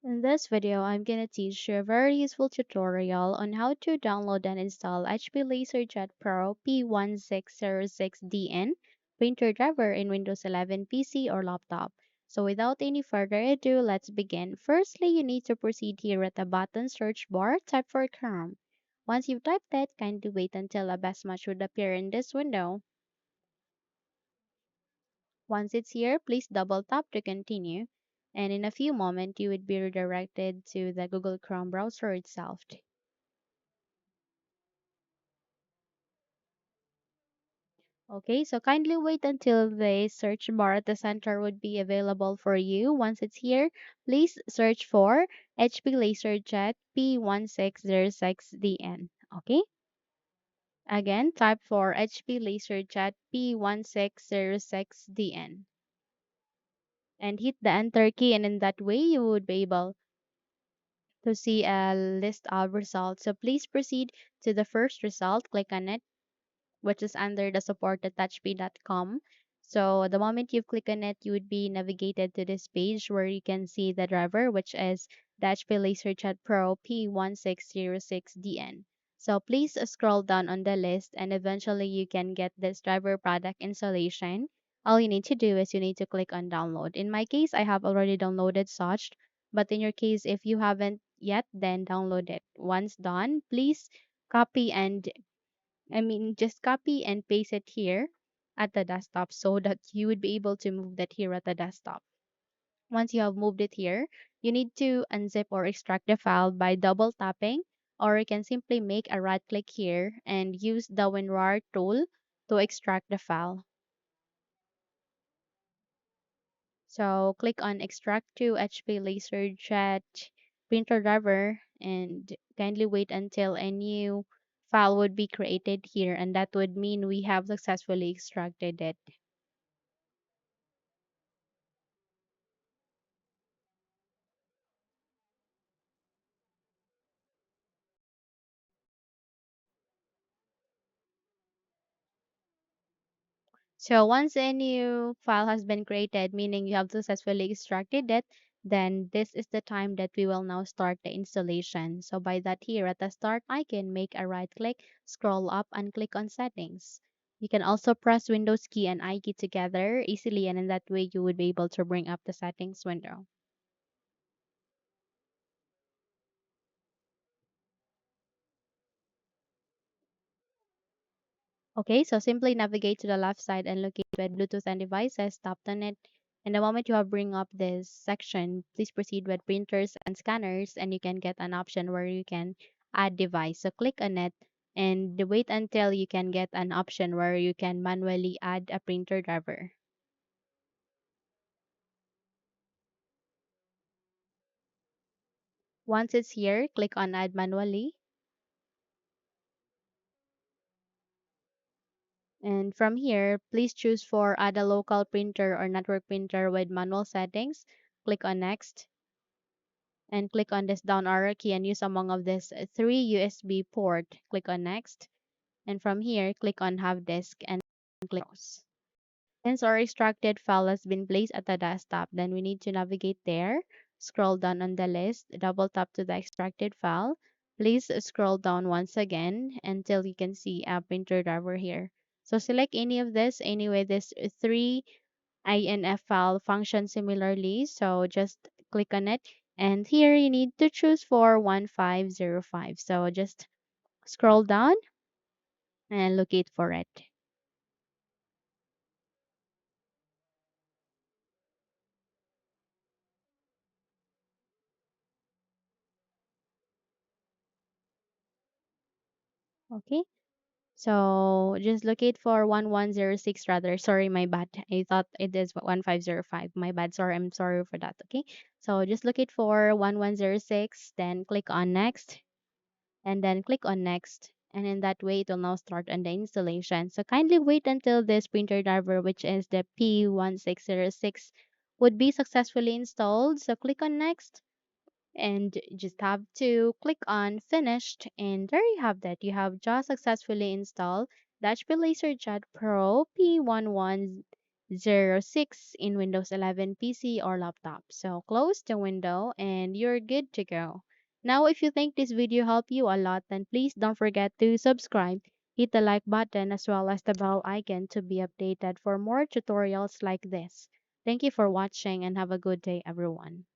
In this video, I'm going to teach you a very useful tutorial on how to download and install HP LaserJet Pro P1606dn printer driver in Windows 11 PC or laptop. So without any further ado, let's begin. Firstly, you need to proceed here at the button search bar, type for Chrome. Once you've typed that, kindly wait until a best match would appear in this window. Once it's here, please double tap to continue. And in a few moments, you would be redirected to the Google Chrome browser itself. Okay, so kindly wait until the search bar at the center would be available for you. Once it's here, please search for HP LaserJet P1606dn. Okay, again, type for HP LaserJet P1606dn and hit the enter key, and in that way, you would be able to see a list of results. So please proceed to the first result, click on it, which is under the support at touchp.com. So the moment you click on it, you would be navigated to this page where you can see the driver, which is the HP LaserJet Pro P1606dn. So please scroll down on the list and eventually you can get this driver product installation. All you need to do is you need to click on download. In my case, I have already downloaded such, but in your case, if you haven't yet, then download it. Once done, please copy and just copy and paste it here at the desktop so that you would be able to move that here at the desktop. Once you have moved it here, you need to unzip or extract the file by double tapping, or you can simply make a right click here and use the WinRAR tool to extract the file. So click on extract to HP LaserJet printer driver and kindly wait until a new file would be created here, and that would mean we have successfully extracted it. So once a new file has been created, meaning you have successfully extracted it, then this is the time that we will now start the installation. So by that here at the start, I can make a right click, scroll up and click on settings. You can also press Windows key and I key together easily, and in that way you would be able to bring up the settings window. Okay, so simply navigate to the left side and locate with Bluetooth and devices, tap on it. And the moment you have bring up this section, please proceed with printers and scanners and you can get an option where you can add device. So click on it and wait until you can get an option where you can manually add a printer driver. Once it's here, click on add manually. And from here, please choose for add a local printer or network printer with manual settings. Click on next and click on this down arrow key and use among of this three USB port. Click on next. And from here, click on have disk and click close. Since our extracted file has been placed at the desktop, then we need to navigate there. Scroll down on the list, double tap to the extracted file. Please scroll down once again until you can see a printer driver here. So select any of this. Anyway, this three INF file function similarly. So just click on it. And here you need to choose for 1505. So just scroll down and locate for it. Okay. So just locate for 1106 rather. Sorry, my bad. I thought it is 1505. My bad. Sorry, I'm sorry for that. Okay. So just locate for 1106, then click on next and then click on next. And in that way, it will now start on the installation. So kindly wait until this printer driver, which is the P1606, would be successfully installed. So click on next and just have to click on finished, and there you have that. You have just successfully installed the HP LaserJet Pro P1106dn 06 in Windows 11 PC or laptop. So close the window and you're good to go. Now, if you think this video helped you a lot, then please don't forget to subscribe, hit the like button as well as the bell icon to be updated for more tutorials like this. Thank you for watching and have a good day, everyone.